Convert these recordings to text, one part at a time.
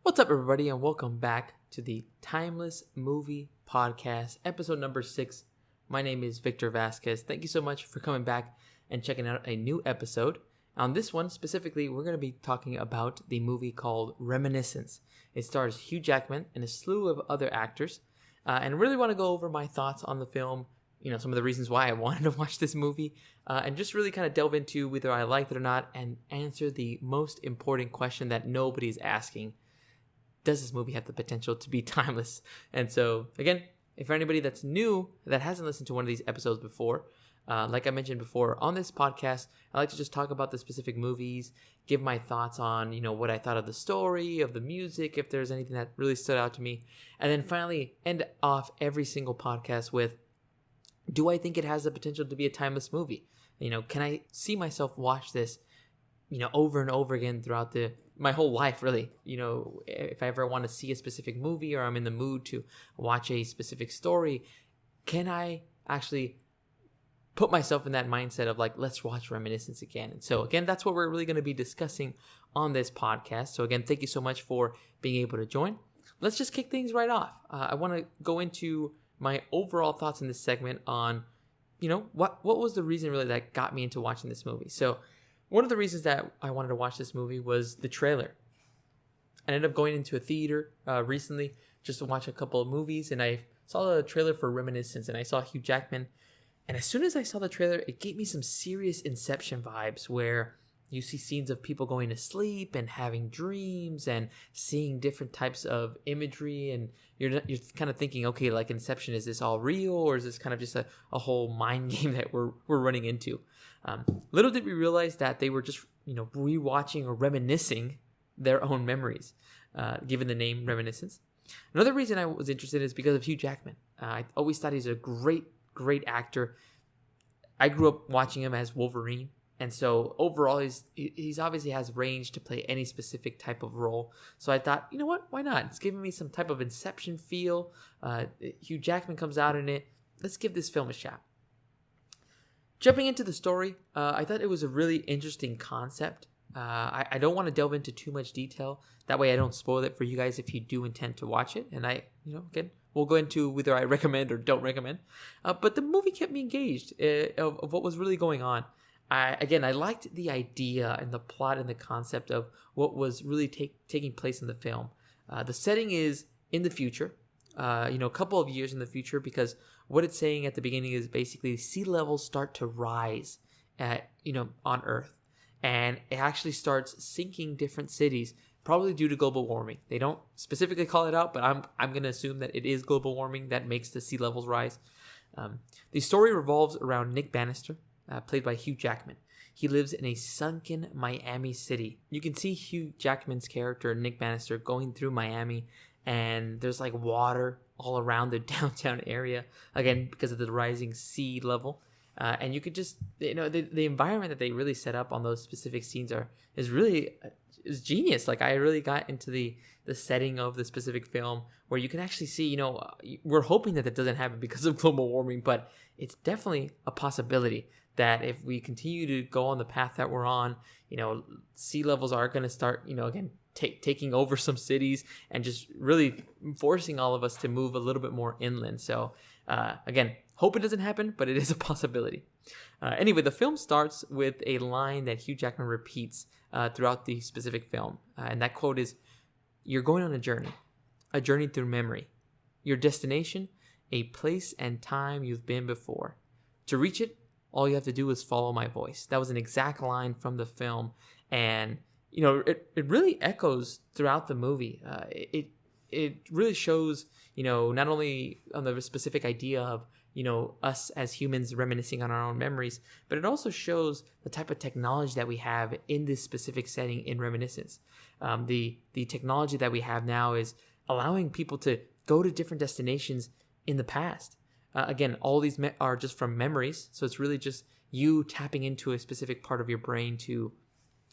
What's up, everybody, and welcome back to the Timeless Movie Podcast, episode number 6. My name is Victor Vasquez. Thank you so much for coming back and checking out a new episode. On this one, specifically, we're going to be talking about the movie called Reminiscence. It stars Hugh Jackman and a slew of other actors, and really want to go over my thoughts on the film, some of the reasons why I wanted to watch this movie, and just really kind of delve into whether I liked it or not, and answer the most important question that nobody's asking. Does this movie have the potential to be timeless? And so, again, if for anybody that's new, that hasn't listened to one of these episodes before, like I mentioned before, on this podcast, I like to just talk about the specific movies, give my thoughts on, what I thought of the story, of the music, if there's anything that really stood out to me, and then finally end off every single podcast with, do I think it has the potential to be a timeless movie? Can I see myself watch this, over and over again throughout my whole life, really? If I ever want to see a specific movie or I'm in the mood to watch a specific story, can I actually put myself in that mindset of like, let's watch Reminiscence again? And so again, that's what we're really going to be discussing on this podcast. So again, thank you so much for being able to join. Let's just kick things right off. I want to go into my overall thoughts in this segment on, what was the reason really that got me into watching this movie. So one of the reasons that I wanted to watch this movie was the trailer. I ended up going into a theater recently just to watch a couple of movies, and I saw the trailer for Reminiscence, and I saw Hugh Jackman. And as soon as I saw the trailer, it gave me some serious Inception vibes, where you see scenes of people going to sleep and having dreams and seeing different types of imagery, and you're kind of thinking, okay, like Inception, is this all real, or is this kind of just a whole mind game that we're running into? Little did we realize that they were just rewatching or reminiscing their own memories, given the name Reminiscence. Another reason I was interested is because of Hugh Jackman. I always thought he's a great actor. I grew up watching him as Wolverine. And so overall, he's obviously has range to play any specific type of role. So I thought, why not? It's giving me some type of Inception feel. Hugh Jackman comes out in it. Let's give this film a shot. Jumping into the story, I thought it was a really interesting concept. I don't want to delve into too much detail. That way I don't spoil it for you guys if you do intend to watch it. And again, we'll go into whether I recommend or don't recommend. But the movie kept me engaged of what was really going on. I liked the idea and the plot and the concept of what was really taking place in the film. The setting is in the future, a couple of years in the future, because what it's saying at the beginning is basically sea levels start to rise on Earth, and it actually starts sinking different cities, probably due to global warming. They don't specifically call it out, but I'm going to assume that it is global warming that makes the sea levels rise. The story revolves around Nick Bannister, played by Hugh Jackman. He lives in a sunken Miami city. You can see Hugh Jackman's character, Nick Bannister, going through Miami, and there's like water all around the downtown area, again, because of the rising sea level. And you could just, the environment that they really set up on those specific scenes is genius. Like, I really got into the setting of the specific film, where you can actually see, we're hoping that doesn't happen because of global warming, but it's definitely a possibility that if we continue to go on the path that we're on, sea levels are going to start, again, taking over some cities and just really forcing all of us to move a little bit more inland. So, again, hope it doesn't happen, but it is a possibility. Anyway, the film starts with a line that Hugh Jackman repeats throughout the specific film. And that quote is, "You're going on a journey through memory. Your destination, a place and time you've been before. To reach it, all you have to do is follow my voice." That was an exact line from the film. And, it really echoes throughout the movie. It really shows, not only on the specific idea of, us as humans reminiscing on our own memories, but it also shows the type of technology that we have in this specific setting in Reminiscence. The technology that we have now is allowing people to go to different destinations in the past. Again, all these are just from memories, so it's really just you tapping into a specific part of your brain to,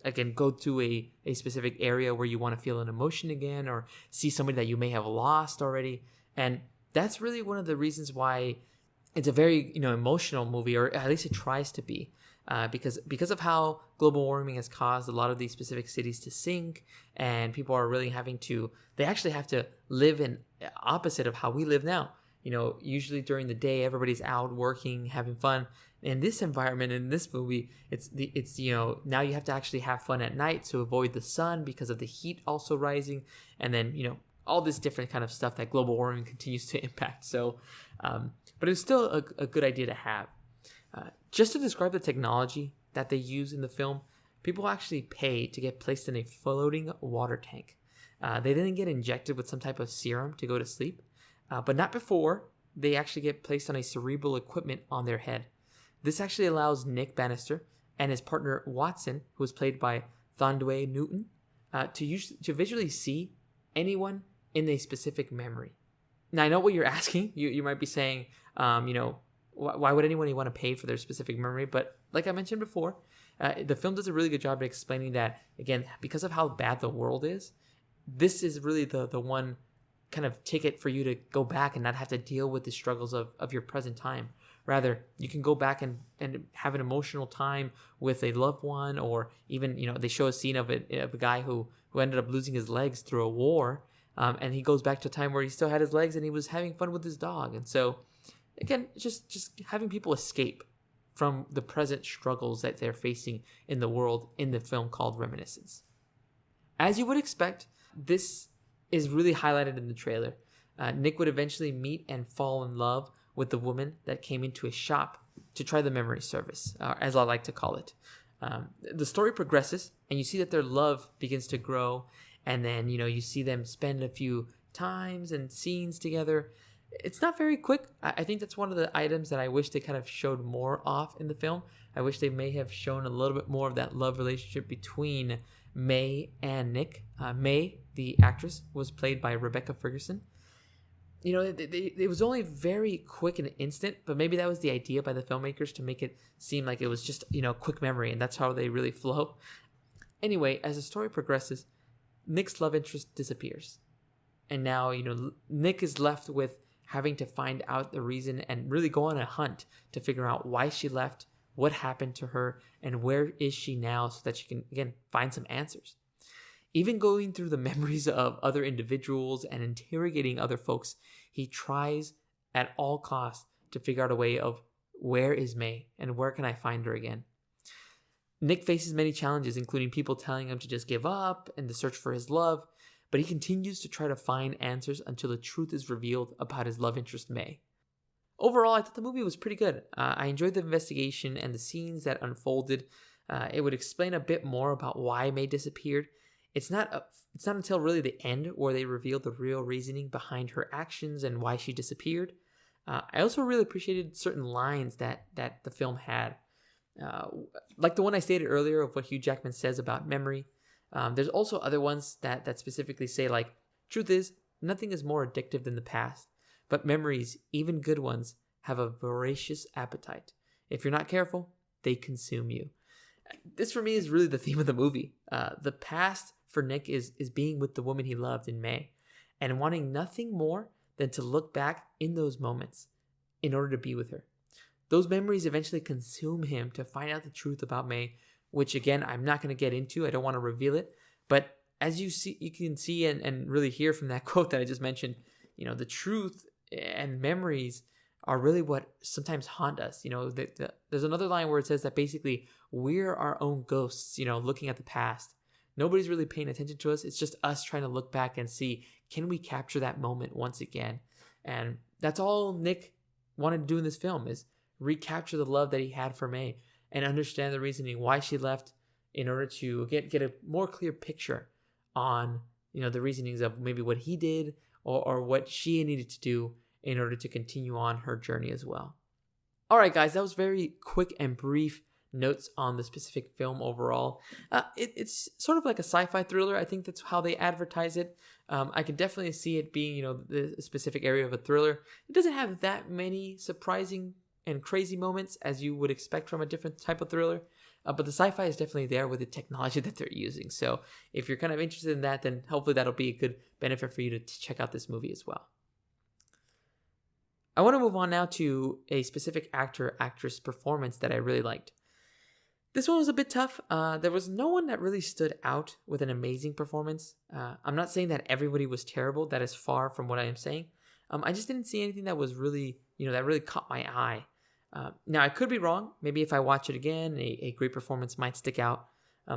again, go to a specific area where you want to feel an emotion again, or see somebody that you may have lost already. And that's really one of the reasons why it's a very emotional movie, or at least it tries to be. because of how global warming has caused a lot of these specific cities to sink, and people are really they actually have to live in opposite of how we live now. Usually during the day, everybody's out working, having fun. In this environment, in this movie, it's now you have to actually have fun at night to avoid the sun because of the heat also rising, and then all this different kind of stuff that global warming continues to impact. So, but it's still a good idea to have. Just to describe the technology that they use in the film, people actually pay to get placed in a floating water tank. They then get injected with some type of serum to go to sleep, but not before they actually get placed on a cerebral equipment on their head. This actually allows Nick Bannister and his partner Watson, who is played by Thondwe Newton, to visually see anyone in a specific memory. Now, I know what you're asking. You might be saying, why would anyone want to pay for their specific memory? But like I mentioned before, the film does a really good job at explaining that, again, because of how bad the world is, this is really the one kind of ticket for you to go back and not have to deal with the struggles of your present time. Rather, you can go back and have an emotional time with a loved one, or even, they show a scene of a guy who ended up losing his legs through a war, and he goes back to a time where he still had his legs and he was having fun with his dog. And so, again, just having people escape from the present struggles that they're facing in the world in the film called Reminiscence. As you would expect, this is really highlighted in the trailer. Nick would eventually meet and fall in love with the woman that came into his shop to try the memory service, as I like to call it. The story progresses, and you see that their love begins to grow, and then, you see them spend a few times and scenes together. It's not very quick. I think that's one of the items that I wish they kind of showed more off in the film. I wish they may have shown a little bit more of that love relationship between May and Nick. May, the actress, was played by Rebecca Ferguson. It was only very quick and instant, but maybe that was the idea by the filmmakers to make it seem like it was just, quick memory, and that's how they really flow. Anyway, as the story progresses, Nick's love interest disappears. And now, Nick is left with having to find out the reason and really go on a hunt to figure out why she left, what happened to her, and where is she now, so that she can, again, find some answers. Even going through the memories of other individuals and interrogating other folks, he tries at all costs to figure out a way of, where is May and where can I find her again? Nick faces many challenges, including people telling him to just give up and to search for his love, but he continues to try to find answers until the truth is revealed about his love interest, May. Overall, I thought the movie was pretty good. I enjoyed the investigation and the scenes that unfolded. It would explain a bit more about why May disappeared. It's not until really the end where they reveal the real reasoning behind her actions and why she disappeared. I also really appreciated certain lines that the film had. Like the one I stated earlier of what Hugh Jackman says about memory. There's also other ones that specifically say, like, truth is, nothing is more addictive than the past, but memories, even good ones, have a voracious appetite. If you're not careful, they consume you. This for me is really the theme of the movie. The past for Nick is being with the woman he loved in May, and wanting nothing more than to look back in those moments in order to be with her. Those memories eventually consume him to find out the truth about May, which, again, I'm not going to get into. I don't want to reveal it. But as you can see and really hear from that quote that I just mentioned, the truth and memories are really what sometimes haunt us. There's another line where it says that basically we're our own ghosts, looking at the past. Nobody's really paying attention to us. It's just us trying to look back and see, can we capture that moment once again? And that's all Nick wanted to do in this film, is recapture the love that he had for May and understand the reasoning why she left, in order to get a more clear picture on, the reasonings of maybe what he did or what she needed to do in order to continue on her journey as well. All right, guys, that was very quick and brief notes on the specific film overall. It's sort of like a sci-fi thriller. I think that's how they advertise it. I can definitely see it being, the specific area of a thriller. It doesn't have that many surprising and crazy moments as you would expect from a different type of thriller. But the sci-fi is definitely there with the technology that they're using. So if you're kind of interested in that, then hopefully that'll be a good benefit for you to check out this movie as well. I want to move on now to a specific actor-actress performance that I really liked. This one was a bit tough. There was no one that really stood out with an amazing performance. I'm not saying that everybody was terrible. That is far from what I am saying. I just didn't see anything that was really, that really caught my eye. Now, I could be wrong. Maybe if I watch it again, a great performance might stick out.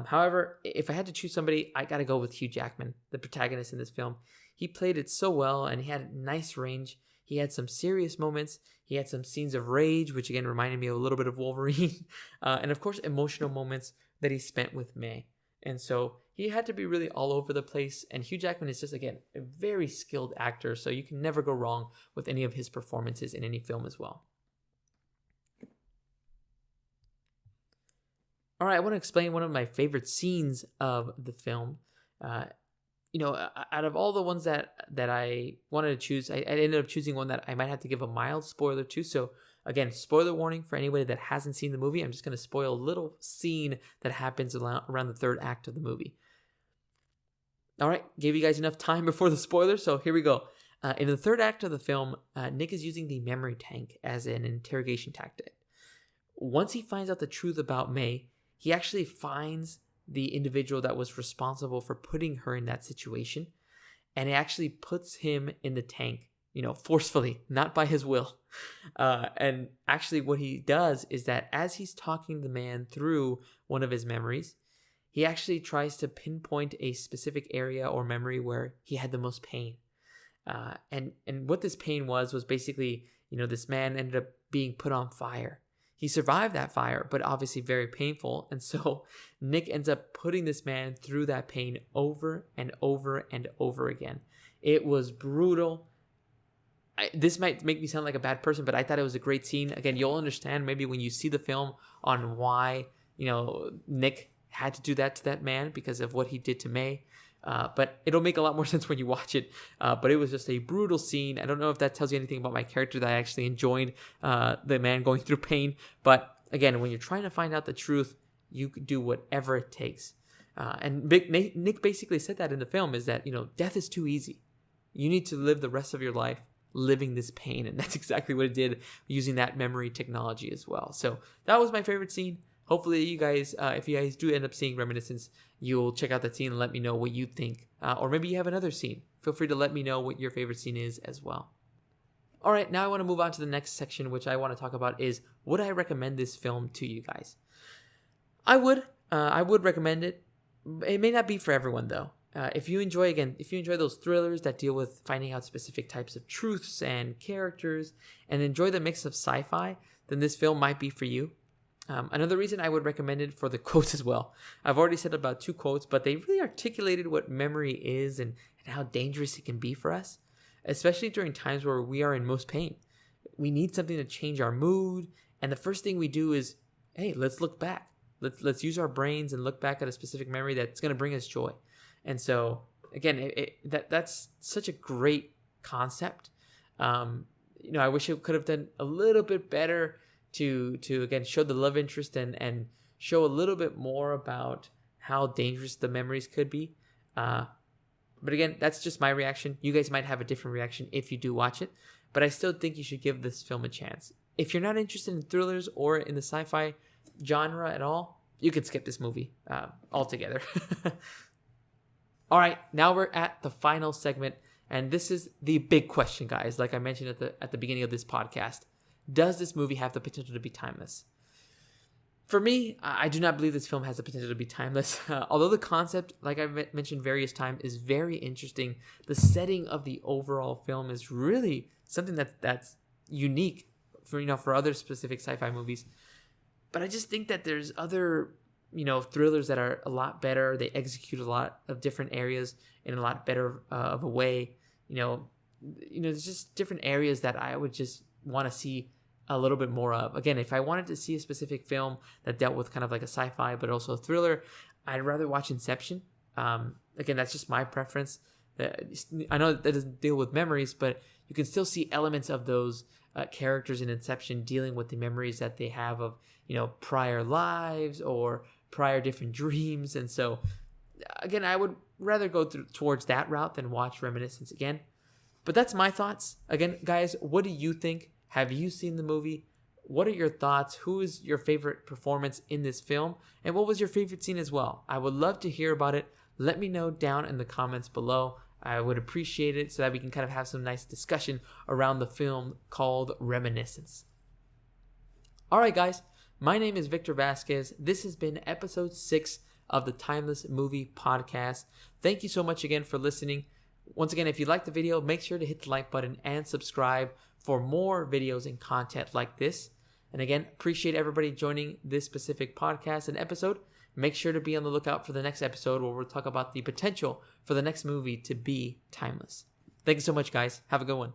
However, if I had to choose somebody, I got to go with Hugh Jackman, the protagonist in this film. He played it so well, and he had nice range. He had some serious moments. He had some scenes of rage, which again reminded me a little bit of Wolverine. And of course, emotional moments that he spent with May. And so he had to be really all over the place. And Hugh Jackman is just, again, a very skilled actor. So you can never go wrong with any of his performances in any film as well. All right, I want to explain one of my favorite scenes of the film. Out of all the ones that I wanted to choose, I ended up choosing one that I might have to give a mild spoiler to. So again, spoiler warning for anybody that hasn't seen the movie. I'm just going to spoil a little scene that happens around the third act of the movie. All right, gave you guys enough time before the spoiler, so here we go. In the third act of the film, Nick is using the memory tank as an interrogation tactic. Once he finds out the truth about May, he actually finds the individual that was responsible for putting her in that situation, and it actually puts him in the tank, forcefully, not by his will. And actually what he does is that as he's talking the man through one of his memories, he actually tries to pinpoint a specific area or memory where he had the most pain. And what this pain was basically, this man ended up being put on fire. He survived that fire, but obviously very painful. And so Nick ends up putting this man through that pain over and over and over again. It was brutal. This might make me sound like a bad person, but I thought it was a great scene. Again, you'll understand maybe when you see the film on why, Nick had to do that to that man because of what he did to May. But it'll make a lot more sense when you watch it. But it was just a brutal scene. I don't know if that tells you anything about my character, that I actually enjoyed the man going through pain. But again, when you're trying to find out the truth, you can do whatever it takes. And Nick basically said that in the film, is that, death is too easy. You need to live the rest of your life living this pain. And that's exactly what it did, using that memory technology as well. So that was my favorite scene. Hopefully you guys, if you guys do end up seeing Reminiscence, you'll check out that scene and let me know what you think. Or maybe you have another scene. Feel free to let me know what your favorite scene is as well. All right, now I want to move on to the next section, which I want to talk about is, would I recommend this film to you guys? I would recommend it. It may not be for everyone though. If you enjoy those thrillers that deal with finding out specific types of truths and characters, and enjoy the mix of sci-fi, then this film might be for you. Another reason I would recommend it, for the quotes as well. I've already said about 2 quotes, but they really articulated what memory is and how dangerous it can be for us, especially during times where we are in most pain. We need something to change our mood, and the first thing we do is, hey, let's look back. Let's use our brains and look back at a specific memory that's going to bring us joy. And so, again, that's such a great concept. I wish it could have done a little bit better to again show the love interest and show a little bit more about how dangerous the memories could be. But again, that's just my reaction. You guys might have a different reaction if you do watch it, but I still think you should give this film a chance. If you're not interested in thrillers or in the sci-fi genre at all, you can skip this movie altogether. All right, now we're at the final segment, and this is the big question, guys. Like I mentioned at the beginning of this podcast, does this movie have the potential to be timeless? For me, I do not believe this film has the potential to be timeless. Although the concept, like I've mentioned various times, is very interesting, the setting of the overall film is really something that's unique for other specific sci-fi movies. But I just think that there's other thrillers that are a lot better. They execute a lot of different areas in a lot better of a way. There's just different areas that I would just want to see a little bit more of. Again, if I wanted to see a specific film that dealt with kind of like a sci-fi but also a thriller, I'd rather watch Inception. Again, that's just my preference. I know that doesn't deal with memories, but you can still see elements of those characters in Inception dealing with the memories that they have of prior lives or prior different dreams. And so again, I would rather go towards that route than watch Reminiscence again. But that's my thoughts. Again, guys, what do you think? Have you seen the movie? what are your thoughts? Who is your favorite performance in this film? And what was your favorite scene as well? I would love to hear about it. Let me know down in the comments below. I would appreciate it so that we can kind of have some nice discussion around the film called Reminiscence. All right, guys. My name is Victor Vasquez. This has been episode 6 of the Timeless Movie Podcast. Thank you so much again for listening. Once again, if you liked the video, make sure to hit the like button and subscribe for more videos and content like this. And again, appreciate everybody joining this specific podcast and episode. Make sure to be on the lookout for the next episode where we'll talk about the potential for the next movie to be timeless. Thank you so much, guys. Have a good one.